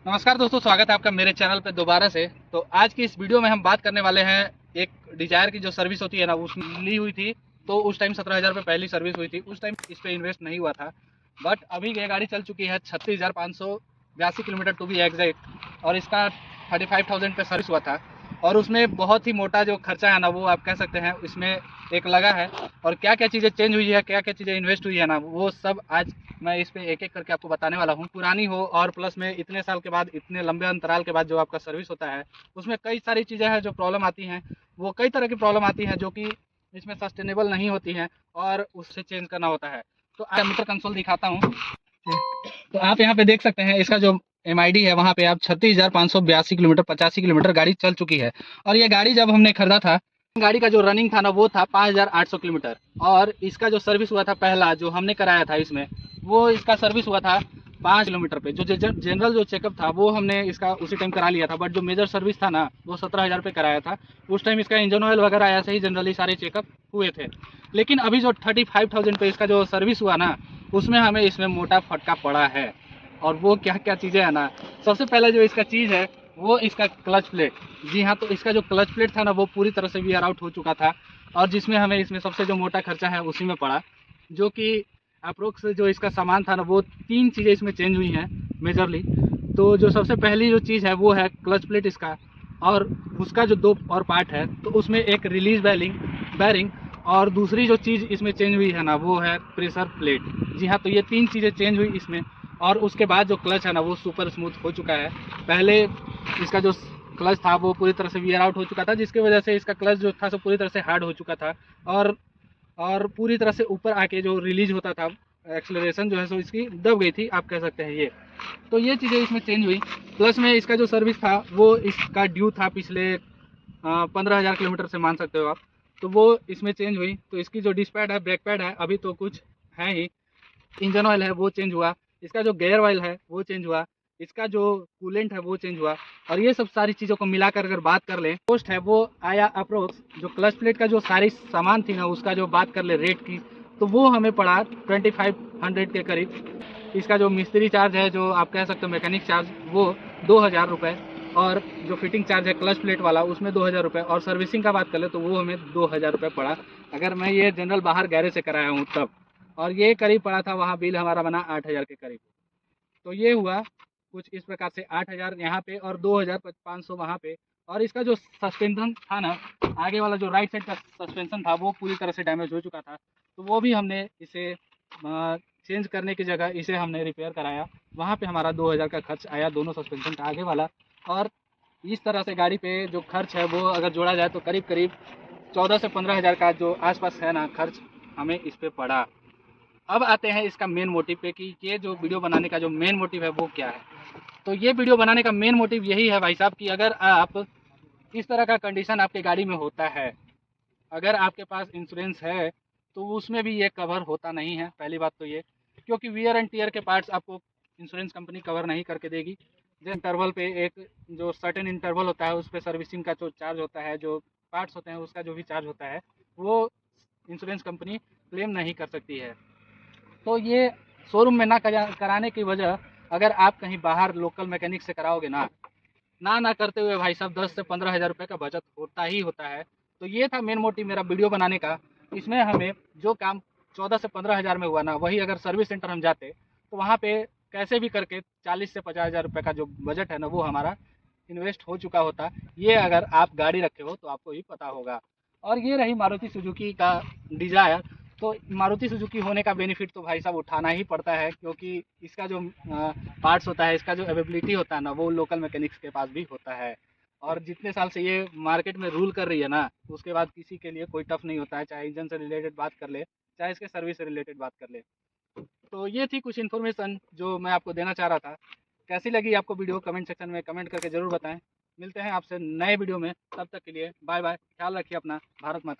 नमस्कार दोस्तों, स्वागत है आपका मेरे चैनल पे दोबारा से। तो आज की इस वीडियो में हम बात करने वाले हैं एक डिजायर की जो सर्विस होती है ना, उसमें ली हुई थी। तो उस टाइम 17,000 रुपये पहली सर्विस हुई थी। उस टाइम इस पे इन्वेस्ट नहीं हुआ था, बट अभी ये गाड़ी चल चुकी है 36,582 किलोमीटर टू बी एग्जैक्ट, और इसका 35,000 पे सर्विस हुआ था। और उसमें बहुत ही मोटा जो खर्चा है ना, वो आप कह सकते हैं इसमें एक लगा है। और क्या क्या चीज़ें चेंज हुई है, क्या क्या चीज़ें इन्वेस्ट हुई है ना, वो सब आज मैं इस पे एक एक करके आपको बताने वाला हूँ। पुरानी हो और प्लस में इतने साल के बाद, इतने लंबे अंतराल के बाद जो आपका सर्विस होता है, उसमें कई सारी चीज़ें हैं जो प्रॉब्लम आती हैं। वो कई तरह की प्रॉब्लम आती हैं जो कि इसमें सस्टेनेबल नहीं होती हैं, और उससे चेंज करना होता है। तो आप मीटर कंसोल दिखाता हूँ। तो आप यहाँ पे देख सकते हैं इसका जो MID है, वहाँ पे आप 36,582 किलोमीटर 85 किलोमीटर गाड़ी चल चुकी है। और ये गाड़ी जब हमने खरीदा था, गाड़ी का जो रनिंग था ना, वो था 5,800 किलोमीटर। और इसका जो सर्विस हुआ था पहला जो हमने कराया था इसमें, वो इसका सर्विस हुआ था 5 किलोमीटर पे। जो जनरल जो चेकअप था वो हमने इसका उसी टाइम करा लिया था, बट जो मेजर सर्विस था ना, वो 17,000 पे कराया था। उस टाइम इसका इंजन ऑयल वगैरह ऐसे ही जनरली सारे चेकअप हुए थे। लेकिन अभी जो 35,000 पे इसका जो सर्विस हुआ ना, उसमें हमें इसमें मोटा फटका पड़ा है। और वो क्या क्या चीज़ें हैं ना, सबसे पहले जो इसका चीज़ है वो इसका क्लच प्लेट। जी हाँ, तो इसका जो क्लच प्लेट था ना, वो पूरी तरह से वियर आउट हो चुका था। और जिसमें हमें इसमें सबसे जो मोटा खर्चा है उसी में पड़ा, जो कि अप्रोक्स जो इसका सामान था ना, वो 3 चीज़ें इसमें चेंज हुई हैं मेजरली। तो जो सबसे पहली जो चीज़ है वो है क्लच प्लेट इसका, और उसका जो 2 और पार्ट है, तो उसमें एक रिलीज बैरिंग। और दूसरी जो चीज़ इसमें चेंज हुई है ना, वो है प्रेशर प्लेट। जी हाँ, तो ये 3 चीज़ें चेंज हुई इसमें। और उसके बाद जो क्लच है ना, वो सुपर स्मूथ हो चुका है। पहले इसका जो क्लच था वो पूरी तरह से वियर आउट हो चुका था, जिसकी वजह से इसका क्लच जो था सो पूरी तरह से हार्ड हो चुका था। और और पूरी तरह से ऊपर आके जो रिलीज होता था, एक्सेलरेशन जो है सो इसकी दब गई थी, आप कह सकते हैं ये। तो ये चीज़ें इसमें चेंज हुई। प्लस में इसका जो सर्विस था वो इसका ड्यू था पिछले 15,000 किलोमीटर से, मान सकते हो आप। तो वो इसमें चेंज हुई। तो इसकी जो डिस्क पैड है, ब्रेक पैड है, अभी तो कुछ है ही। इंजन ऑयल है वो चेंज हुआ। इसका जो गेयर ऑयल है वो चेंज हुआ। इसका जो कूलेंट है वो चेंज हुआ। और ये सब सारी चीज़ों को मिलाकर अगर बात कर लें, कॉस्ट है वो आया अप्रोक्स, जो क्लच प्लेट का जो सारी सामान थी ना, उसका जो बात कर ले रेट की, तो वो हमें पड़ा 2500 के करीब। इसका जो मिस्त्री चार्ज है, जो आप कह सकते हो मैकेनिक चार्ज, वो 2,000 रुपये। और जो फिटिंग चार्ज है क्लच प्लेट वाला, उसमें 2,000 रुपये। और सर्विसिंग का बात कर ले तो वो हमें 2,000 रुपये पड़ा, अगर मैं ये जनरल बाहर गैरेज से कराया हूँ तब। और ये करीब पड़ा था, वहाँ बिल हमारा बना 8,000 के करीब। तो ये हुआ कुछ इस प्रकार से, 8,000 यहाँ पे और 2,500 वहाँ पे। और इसका जो सस्पेंशन था ना, आगे वाला जो राइट साइड का सस्पेंशन था, वो पूरी तरह से डैमेज हो चुका था। तो वो भी हमने इसे चेंज करने की जगह इसे हमने रिपेयर कराया। वहाँ पे हमारा 2,000 का खर्च आया, दोनों सस्पेंशन का आगे वाला। और इस तरह से गाड़ी पे जो खर्च है वो अगर जोड़ा जाए तो करीब करीब 14 से 15,000 का जो आसपास है ना खर्च, हमें इस पे पड़ा। अब आते हैं इसका मेन मोटिव पे, कि ये जो वीडियो बनाने का जो मेन मोटिव है वो क्या है। तो ये वीडियो बनाने का मेन मोटिव यही है भाई साहब, कि अगर आप इस तरह का कंडीशन आपके गाड़ी में होता है, अगर आपके पास इंश्योरेंस है, तो उसमें भी ये कवर होता नहीं है। पहली बात तो ये, क्योंकि वियर एंड टीयर के पार्ट्स आपको इंश्योरेंस कंपनी कवर नहीं करके देगी। जो इंटरवल पे एक जो सर्टेन इंटरवल होता है, उस पर सर्विसिंग का जो चार्ज होता है, जो पार्ट्स होते हैं उसका जो भी चार्ज होता है, वो इंश्योरेंस कंपनी क्लेम नहीं कर सकती है। तो ये शोरूम में ना कराने की वजह, अगर आप कहीं बाहर लोकल मैकेनिक से कराओगे ना, ना करते हुए भाई साहब 10 से 15,000 रुपये का बचत होता ही होता है। तो ये था मेन मोटिव मेरा वीडियो बनाने का। इसमें हमें जो काम 14 से 15,000 में हुआ ना, वही अगर सर्विस सेंटर हम जाते, तो वहाँ पे कैसे भी करके 40 से 50,000 रुपये का जो बजट है ना, वो हमारा इन्वेस्ट हो चुका होता। ये अगर आप गाड़ी रखे हो तो आपको ही पता होगा। और ये रही मारुति सुजुकी का डिज़ायर। तो मारुति सुजुकी होने का बेनिफिट तो भाई साहब उठाना ही पड़ता है, क्योंकि इसका जो पार्ट्स होता है, इसका जो अवेलेबिलिटी होता है ना, वो लोकल मैकेनिक्स के पास भी होता है। और जितने साल से ये मार्केट में रूल कर रही है ना, उसके बाद किसी के लिए कोई टफ नहीं होता है, चाहे इंजन से रिलेटेड बात कर ले, चाहे इसके सर्विस से रिलेटेड बात कर ले। तो ये थी कुछ इन्फॉर्मेशन जो मैं आपको देना चाह रहा था। कैसी लगी आपको वीडियो, कमेंट सेक्शन में कमेंट करके ज़रूर बताएं। मिलते हैं आपसे नए वीडियो में, तब तक के लिए बाय बाय, ख्याल रखिए अपना। भारत माता।